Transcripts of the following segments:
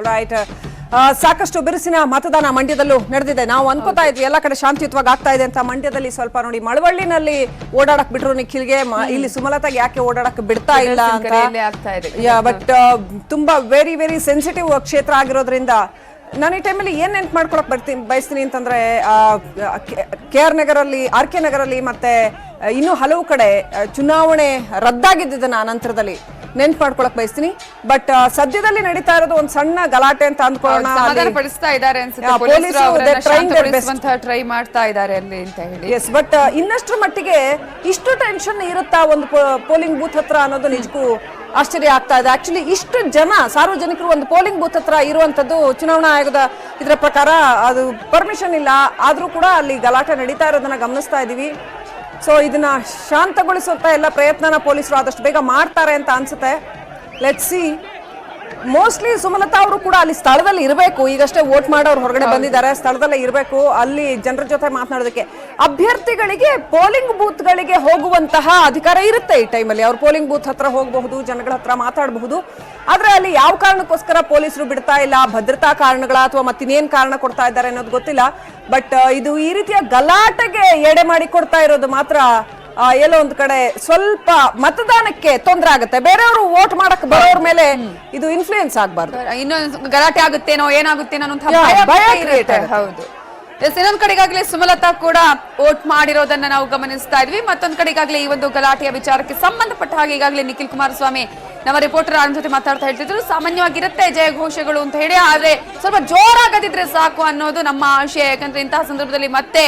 Right. ಸಾಕಷ್ಟು ಬಿರುಸಿನ ಮತದಾನ ಮಂಡ್ಯದಲ್ಲೂ ನಡೆದಿದೆ. ನಾವು ಅನ್ಕೋತಾ ಇದ್ವಿ ಎಲ್ಲ ಕಡೆ ಶಾಂತಿಯುತವಾಗಿ ಆಗ್ತಾ ಇದೆ ಅಂತ. ಮಂಡ್ಯದಲ್ಲಿ ಸ್ವಲ್ಪ ನೋಡಿ, ಮಳವಳ್ಳಿನಲ್ಲಿ ಓಡಾಡಕ್ ಬಿಟ್ರು ನಿಖಿಲ್ಗೆ, ಇಲ್ಲಿ ಸುಮಲತಾಗೆ ಯಾಕೆ ಓಡಾಡಕ್ ಬಿಡ್ತಾ ಇಲ್ಲ ಅಂತ. ಬಟ್ ತುಂಬಾ ವೆರಿ ವೆರಿ ಸೆನ್ಸಿಟಿವ್ ಕ್ಷೇತ್ರ ಆಗಿರೋದ್ರಿಂದ ನಾನು ಈ ಟೈಮಲ್ಲಿ ಏನ್ ನೆನ್ಪು ಮಾಡ್ಕೊಳಕ್ ಬಯಸ್ತೀನಿ ಅಂತಂದ್ರೆ, KR ನಗರಲ್ಲಿ, RK ನಗರಲ್ಲಿ ಮತ್ತೆ ಇನ್ನೂ ಹಲವು ಕಡೆ ಚುನಾವಣೆ ರದ್ದಾಗಿದ್ದನ್ನ ನಂತರದಲ್ಲಿ ನೆನ್ಪು ಮಾಡ್ಕೊಳಕ್ ಬಯಸ್ತೀನಿ. ಬಟ್ ಸದ್ಯದಲ್ಲಿ ನಡೀತಾ ಇರೋದು ಒಂದ್ ಸಣ್ಣ ಗಲಾಟೆ ಅಂತ ಅಂದ್ಕೊಳ್ಳೋಣ. ಟ್ರೈ ಮಾಡ್ತಾ ಇದ್ದಾರೆ ಅಲ್ಲಿ ಅಂತ ಹೇಳಿ. ಎಸ್, ಬಟ್ ಇನ್ನಷ್ಟರ ಮಟ್ಟಿಗೆ ಇಷ್ಟು ಟೆನ್ಷನ್ ಇರುತ್ತಾ ಒಂದು ಪೋಲಿಂಗ್ ಬೂತ್ ಹತ್ರ ಅನ್ನೋದು ನಿಜಕ್ಕೂ ಆಶ್ಚರ್ಯ ಆಗ್ತಾ ಇದೆ. ಆಕ್ಚುಲಿ ಇಷ್ಟು ಜನ ಸಾರ್ವಜನಿಕರು ಒಂದು ಪೋಲಿಂಗ್ ಬೂತ್ ಹತ್ರ ಇರುವಂತದ್ದು ಚುನಾವಣಾ ಆಯೋಗದ ಇದರ ಪ್ರಕಾರ ಅದು ಪರ್ಮಿಷನ್ ಇಲ್ಲ. ಆದ್ರೂ ಕೂಡ ಅಲ್ಲಿ ಗಲಾಟೆ ನಡೀತಾ ಇರೋದನ್ನ ಗಮನಿಸ್ತಾ ಇದೀವಿ. ಸೊ ಇದನ್ನ ಶಾಂತಗೊಳಿಸುವಂತ ಎಲ್ಲ ಪ್ರಯತ್ನನ ಪೊಲೀಸರು ಆದಷ್ಟು ಬೇಗ ಮಾಡ್ತಾರೆ ಅಂತ ಅನ್ಸುತ್ತೆ. Let's see. ಮೋಸ್ಟ್ಲಿ ಸುಮಲತಾ ಅವರು ಕೂಡ ಅಲ್ಲಿ ಸ್ಥಳದಲ್ಲಿ ಇರಬೇಕು. ಈಗಷ್ಟೇ ವೋಟ್ ಮಾಡೋರು ಹೊರಗಡೆ ಬಂದಿದ್ದಾರೆ, ಸ್ಥಳದಲ್ಲೇ ಇರಬೇಕು, ಅಲ್ಲಿ ಜನರ ಜೊತೆ ಮಾತನಾಡೋದಕ್ಕೆ. ಅಭ್ಯರ್ಥಿಗಳಿಗೆ ಪೋಲಿಂಗ್ ಬೂತ್ ಗಳಿಗೆ ಹೋಗುವಂತಹ ಅಧಿಕಾರ ಇರುತ್ತೆ ಈ ಟೈಮಲ್ಲಿ. ಅವ್ರು ಪೋಲಿಂಗ್ ಬೂತ್ ಹತ್ರ ಹೋಗಬಹುದು, ಜನಗಳ ಹತ್ರ ಮಾತಾಡಬಹುದು. ಆದ್ರೆ ಅಲ್ಲಿ ಯಾವ ಕಾರಣಕ್ಕೋಸ್ಕರ ಪೊಲೀಸರು ಬಿಡ್ತಾ ಇಲ್ಲ, ಭದ್ರತಾ ಕಾರಣಗಳ ಅಥವಾ ಮತ್ತಿನ್ನೇನ್ ಕಾರಣ ಕೊಡ್ತಾ ಇದ್ದಾರೆ ಅನ್ನೋದು ಗೊತ್ತಿಲ್ಲ. ಬಟ್ ಇದು ಈ ರೀತಿಯ ಗಲಾಟೆಗೆ ಎಡೆ ಮಾಡಿ ಕೊಡ್ತಾ ಇರೋದು ಮಾತ್ರ ಎಲ್ಲೋ ಒಂದ್ ಕಡೆ ಸ್ವಲ್ಪ ಮತದಾನಕ್ಕೆ ತೊಂದರೆ ಆಗುತ್ತೆ. ಬೇರೆಯವರು ವೋಟ್ ಮಾಡಕ್ ಬರೋರ್ ಮೇಲೆ ಇದು ಇನ್ಫ್ಲೂಯೆನ್ಸ್ ಆಗ್ಬಾರ್ದು. ಇನ್ನೊಂದು ಗಲಾಟೆ ಆಗುತ್ತೇನೋ ಏನಾಗುತ್ತೇನೋ ಅನ್ನೋ ಭಯ ಇರುತ್ತೆ. ಹೌದು. ಇನ್ನೊಂದ್ ಕಡೆಗಾಗ್ಲೇ ಸುಮಲತಾ ಕೂಡ ವೋಟ್ ಮಾಡಿರೋದನ್ನ ನಾವು ಗಮನಿಸ್ತಾ ಇದ್ವಿ. ಮತ್ತೊಂದ್ ಕಡೆಗಾಗ್ಲೇ ಈ ಒಂದು ಗಲಾಟೆಯ ವಿಚಾರಕ್ಕೆ ಸಂಬಂಧಪಟ್ಟ ಹಾಗೆ ಈಗಾಗಲೇ ನಿಖಿಲ್ ಕುಮಾರಸ್ವಾಮಿ ನಮ್ಮ ರಿಪೋರ್ಟರ್ ಆನ್ ಜೊತೆ ಮಾತಾಡ್ತಾ ಹೇಳ್ತಿದ್ರು, ಸಾಮಾನ್ಯವಾಗಿರುತ್ತೆ ಜಯ ಘೋಷಗಳು ಅಂತ ಹೇಳಿ, ಆದ್ರೆ ಸ್ವಲ್ಪ ಜೋರಾಗದಿದ್ರೆ ಸಾಕು ಅನ್ನೋದು ನಮ್ಮ ಆಶಯ. ಯಾಕಂದ್ರೆ ಇಂತಹ ಸಂದರ್ಭದಲ್ಲಿ ಮತ್ತೆ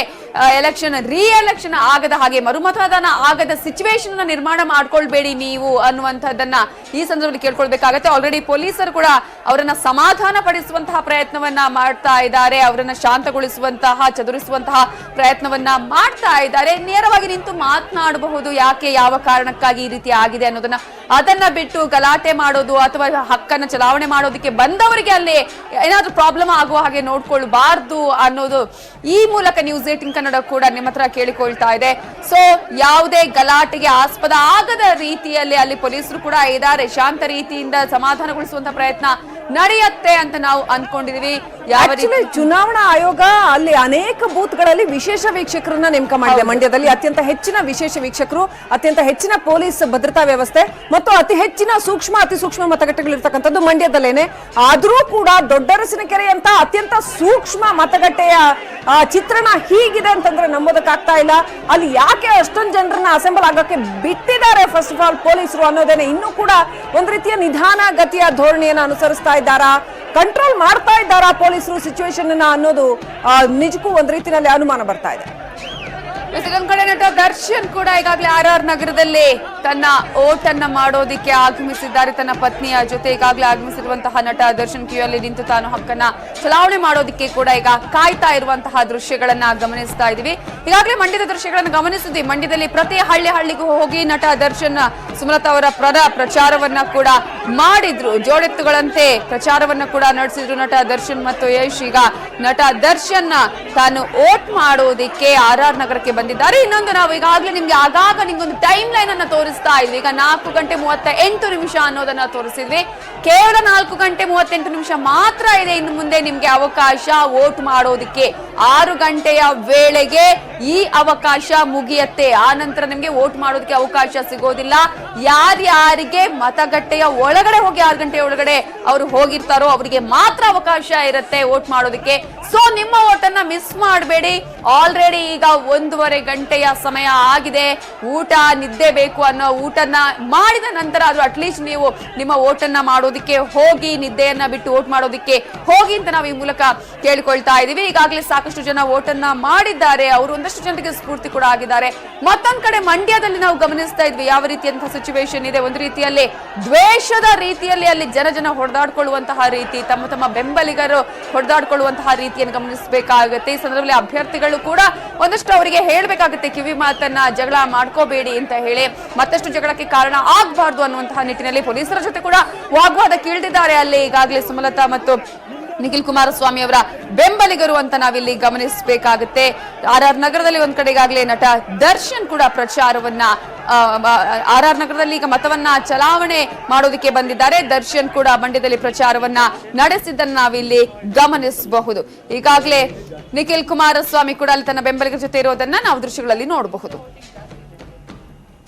ರೀಎಲೆಕ್ಷನ್ ಆಗದ ಹಾಗೆ, ಮರುಮತದಾನ ಆಗದ ಸಿಚುವೇಶನ್ ನಿರ್ಮಾಣ ಮಾಡ್ಕೊಳ್ಬೇಡಿ ನೀವು ಅನ್ನುವಂಥದ್ದನ್ನ ಈ ಸಂದರ್ಭದಲ್ಲಿ ಕೇಳ್ಕೊಳ್ಬೇಕಾಗತ್ತೆ. ಆಲ್ರೆಡಿ ಪೊಲೀಸರು ಕೂಡ ಅವರನ್ನ ಸಮಾಧಾನ ಪಡಿಸುವಂತಹ ಪ್ರಯತ್ನವನ್ನ ಮಾಡ್ತಾ ಇದ್ದಾರೆ, ಅವರನ್ನ ಶಾಂತಗೊಳಿಸುವಂತಹ, ಚದುರಿಸುವಂತಹ ಪ್ರಯತ್ನವನ್ನ ಮಾಡ್ತಾ ಇದ್ದಾರೆ. ನೇರವಾಗಿ ನಿಂತು ಮಾತನಾಡಬಹುದು, ಯಾಕೆ ಯಾವ ಕಾರಣಕ್ಕಾಗಿ ಈ ರೀತಿ ಆಗಿದೆ ಅನ್ನೋದನ್ನ. ಅದನ್ನ ಬಿಟ್ಟು ಗಲಾಟೆ ಮಾಡೋದು ಅಥವಾ ಹಕ್ಕನ್ನ ಚಲಾವಣೆ ಮಾಡೋದಕ್ಕೆ ಬಂದವರಿಗೆ ಅಲ್ಲಿ ಏನಾದ್ರೂ ಪ್ರಾಬ್ಲಮ್ ಆಗುವ ಹಾಗೆ ನೋಡ್ಕೊಳ್ಬಾರ್ದು ಅನ್ನೋದು ಈ ಮೂಲಕ ನ್ಯೂಸ್ 18 ಕನ್ನಡ ಕೂಡ ನಿಮ್ಮ ಹತ್ರ ಕೇಳಿಕೊಳ್ತಾ ಇದೆ. ಸೊ ಯಾವುದೇ ಗಲಾಟೆಗೆ ಆಸ್ಪದ ಆಗದ ರೀತಿಯಲ್ಲಿ ಅಲ್ಲಿ ಪೊಲೀಸರು ಕೂಡ ಇದ್ದಾರೆ. ಶಾಂತ ರೀತಿಯಿಂದ ಸಮಾಧಾನಗೊಳಿಸುವಂತ ಪ್ರಯತ್ನ ನಡೆಯುತ್ತೆ ಅಂತ ನಾವು ಅನ್ಕೊಂಡಿದೀವಿ. ಚುನಾವಣಾ ಆಯೋಗ ಅಲ್ಲಿ ಅನೇಕ ಬೂತ್ ಗಳಲ್ಲಿ ವಿಶೇಷ ವೀಕ್ಷಕರನ್ನ ನೇಮಕ ಮಾಡಿದೆ. ಮಂಡ್ಯದಲ್ಲಿ ಅತ್ಯಂತ ಹೆಚ್ಚಿನ ವಿಶೇಷ ವೀಕ್ಷಕರು, ಅತ್ಯಂತ ಹೆಚ್ಚಿನ ಪೊಲೀಸ್ ಭದ್ರತಾ ವ್ಯವಸ್ಥೆ ಮತ್ತು ಅತಿ ಹೆಚ್ಚಿನ ಅತಿ ಸೂಕ್ಷ್ಮ ಮತಗಟ್ಟೆಗಳು ಇರ್ತಕ್ಕಂಥದ್ದು ಮಂಡ್ಯದಲ್ಲೇನೆ. ಆದ್ರೂ ಕೂಡ ದೊಡ್ಡರಸಿನಕೆರೆ ಅಂತ ಅತ್ಯಂತ ಸೂಕ್ಷ್ಮ ಮತಗಟ್ಟೆಯ ಚಿತ್ರಣ ಹೀಗಿದೆ ಅಂತಂದ್ರೆ ನಂಬೋದಕ್ಕಾಗ್ತಾ ಇಲ್ಲ. ಅಲ್ಲಿ ಯಾಕೆ ಅಷ್ಟೊಂದು ಜನರನ್ನ ಅಸೆಂಬಲ್ ಆಗಕ್ಕೆ ಬಿಟ್ಟಿದ್ದಾರೆ ಫಸ್ಟ್ ಆಫ್ ಆಲ್ ಪೊಲೀಸರು ಅನ್ನೋದೇನೆ ಇನ್ನೂ ಕೂಡ ಒಂದ್ ರೀತಿಯ ನಿಧಾನ ಗತಿಯ ಧೋರಣೆಯನ್ನು ಅನುಸರಿಸ್ತಾ ಇದ್ದಾರಾ, ಕಂಟ್ರೋಲ್ ಮಾಡ್ತಾ ಇದ್ದಾರಾ ಪೊಲೀಸರು ಸಿಚುವೇಶನ್ ಅನ್ನೋದು ನಿಜಕ್ಕೂ ಒಂದ್ ರೀತಿಯಲ್ಲಿ ಅನುಮಾನ ಬರ್ತಾ ಇದೆ. ಇನ್ನೊಂದ್ ಕಡೆ ನಟ ದರ್ಶನ್ ಕೂಡ ಈಗಾಗಲೇ RR ನಗರದಲ್ಲಿ ತನ್ನ ಓಟನ್ನ ಮಾಡೋದಿಕ್ಕೆ ಆಗಮಿಸಿದ್ದಾರೆ. ತನ್ನ ಪತ್ನಿಯ ಜೊತೆ ಈಗಾಗಲೇ ಆಗಮಿಸಿರುವಂತಹ ನಟ ದರ್ಶನ್ ಕ್ಯೂಯಲ್ಲಿ ನಿಂತು ತಾನು ಹಕ್ಕನ್ನ ಚಲಾವಣೆ ಮಾಡೋದಿಕ್ಕೆ ಕೂಡ ಈಗ ಕಾಯ್ತಾ ಇರುವಂತಹ ದೃಶ್ಯಗಳನ್ನ ಗಮನಿಸ್ತಾ ಇದೀವಿ. ಈಗಾಗಲೇ ಮಂಡ್ಯದ ದೃಶ್ಯಗಳನ್ನ ಗಮನಿಸಿದ್ವಿ. ಮಂಡ್ಯದಲ್ಲಿ ಪ್ರತಿ ಹಳ್ಳಿಗೂ ಹೋಗಿ ನಟ ದರ್ಶನ್ ಸುಮಲತಾ ಅವರ ಪ್ರಚಾರವನ್ನ ಕೂಡ ಮಾಡಿದ್ರು. ಜೋಡೆತ್ತುಗಳಂತೆ ಪ್ರಚಾರವನ್ನ ಕೂಡ ನಡೆಸಿದ್ರು ನಟ ದರ್ಶನ್ ಮತ್ತು ಯಶ್. ಈಗ ನಟ ದರ್ಶನ್ ತಾನು ಓಟ್ ಮಾಡೋದಿಕ್ಕೆ RR ನಗರಕ್ಕೆ ಬಂದಿದ್ದಾರೆ. ಇನ್ನೊಂದು, ನಾವು ಈಗಾಗಲೇ ನಿಮ್ಗೆ ಆಗಾಗ ನಿಮ್ಗೊಂದು ಟೈಮ್ ಲೈನ್ ಅನ್ನ ತೋರಿಸ್ತಾ ಇದ್ವಿ. ಈಗ 4:38 ಅನ್ನೋದನ್ನ ತೋರಿಸಿದ್ವಿ. ಕೇವಲ 4:38 ಮಾತ್ರ ಇದೆ ಇನ್ನು ಮುಂದೆ ನಿಮ್ಗೆ ಅವಕಾಶ ವೋಟ್ ಮಾಡೋದಿಕ್ಕೆ. 6 ಗಂಟೆಯ ವೇಳೆಗೆ ಈ ಅವಕಾಶ ಮುಗಿಯತ್ತೆ. ಆ ನಂತರ ನಿಮ್ಗೆ ವೋಟ್ ಮಾಡೋದಕ್ಕೆ ಅವಕಾಶ ಸಿಗೋದಿಲ್ಲ. ಯಾರ್ಯಾರಿಗೆ ಮತಗಟ್ಟೆಯ ಒಳಗಡೆ ಹೋಗಿ 6 ಗಂಟೆಯ ಒಳಗಡೆ ಅವರು ಹೋಗಿರ್ತಾರೋ ಅವರಿಗೆ ಮಾತ್ರ ಅವಕಾಶ ಇರುತ್ತೆ ವೋಟ್ ಮಾಡೋದಕ್ಕೆ. ಸೊ ನಿಮ್ಮ ಓಟನ್ನ ಮಿಸ್ ಮಾಡಬೇಡಿ. ಆಲ್ರೆಡಿ ಈಗ 1.5 ಗಂಟೆಯ ಸಮಯ ಆಗಿದೆ. ಊಟ ನಿದ್ದೆ ಬೇಕು ಅನ್ನೋ ಊಟನ್ನ ಮಾಡಿದ ನಂತರ ಅದು ಅಟ್ಲೀಸ್ಟ್ ನೀವು ನಿಮ್ಮ ಓಟನ್ನ ಮಾಡೋದಿಕ್ಕೆ ಹೋಗಿ, ನಿದ್ದೆಯನ್ನ ಬಿಟ್ಟು ವೋಟ್ ಮಾಡೋದಿಕ್ಕೆ ಹೋಗಿ ಅಂತ ನಾವು ಈ ಮೂಲಕ ಕೇಳಿಕೊಳ್ತಾ ಇದೀವಿ. ಈಗಾಗಲೇ ಸಾಕಷ್ಟು ಜನ ಓಟನ್ನ ಮಾಡಿದ್ದಾರೆ. ಅವರು ಒಂದಷ್ಟು ಜನರಿಗೆ ಸ್ಫೂರ್ತಿ ಕೂಡ ಆಗಿದ್ದಾರೆ. ಮತ್ತೊಂದ್ ಕಡೆ ಮಂಡ್ಯದಲ್ಲಿ ನಾವು ಗಮನಿಸ್ತಾ ಇದ್ವಿ ಯಾವ ರೀತಿಯಂತಹ ಸಿಚುವೇಶನ್ ಇದೆ. ಒಂದು ರೀತಿಯಲ್ಲಿ ದ್ವೇಷದ ರೀತಿಯಲ್ಲಿ ಅಲ್ಲಿ ಜನ ಹೊಡೆದಾಡ್ಕೊಳ್ಳುವಂತಹ ರೀತಿ, ತಮ್ಮ ಬೆಂಬಲಿಗರು ಹೊಡೆದಾಡ್ಕೊಳ್ಳುವಂತಹ ರೀತಿಯನ್ನು ಗಮನಿಸಬೇಕಾಗುತ್ತೆ. ಈ ಸಂದರ್ಭದಲ್ಲಿ ಅಭ್ಯರ್ಥಿಗಳು ಕೂಡ ಒಂದಷ್ಟು ಅವರಿಗೆ ಹೇಳ್ಬೇಕಾಗುತ್ತೆ ಕಿವಿ ಮಾತನ್ನ, ಜಗಳ ಮಾಡ್ಕೋಬೇಡಿ ಅಂತ ಹೇಳಿ. ಮತ್ತಷ್ಟು ಜಗಳಕ್ಕೆ ಕಾರಣ ಆಗಬಾರ್ದು ಅನ್ನುವಂತಹ ನಿಟ್ಟಿನಲ್ಲಿ ಪೊಲೀಸರ ಜೊತೆ ಕೂಡ ವಾಗ್ವಾದಕ್ಕೆ ಇಳಿದಿದ್ದಾರೆ ಅಲ್ಲಿ ಈಗಾಗಲೇ ಸುಮಲತಾ ಮತ್ತು ನಿಖಿಲ್ ಕುಮಾರಸ್ವಾಮಿ ಅವರ ಬೆಂಬಲಿಗರು ಅಂತ ನಾವಿಲ್ಲಿ ಗಮನಿಸಬೇಕಾಗುತ್ತೆ. RR ನಗರದಲ್ಲಿ ಒಂದ್ ಕಡೆಗಾಗಲೇ ನಟ ದರ್ಶನ್ ಕೂಡ ಪ್ರಚಾರವನ್ನ RR ನಗರದಲ್ಲಿ ಈಗ ಮತವನ್ನ ಚಲಾವಣೆ ಮಾಡೋದಕ್ಕೆ ಬಂದಿದ್ದಾರೆ. ದರ್ಶನ್ ಕೂಡ ಮಂಡ್ಯದಲ್ಲಿ ಪ್ರಚಾರವನ್ನ ನಡೆಸಿದ್ದನ್ನು ನಾವಿಲ್ಲಿ ಗಮನಿಸಬಹುದು. ಈಗಾಗಲೇ ನಿಖಿಲ್ ಕುಮಾರಸ್ವಾಮಿ ಕೂಡ ಅಲ್ಲಿ ತನ್ನ ಬೆಂಬಲಿಗರ ಜೊತೆ ಇರೋದನ್ನ ನಾವು ದೃಶ್ಯಗಳಲ್ಲಿ ನೋಡಬಹುದು.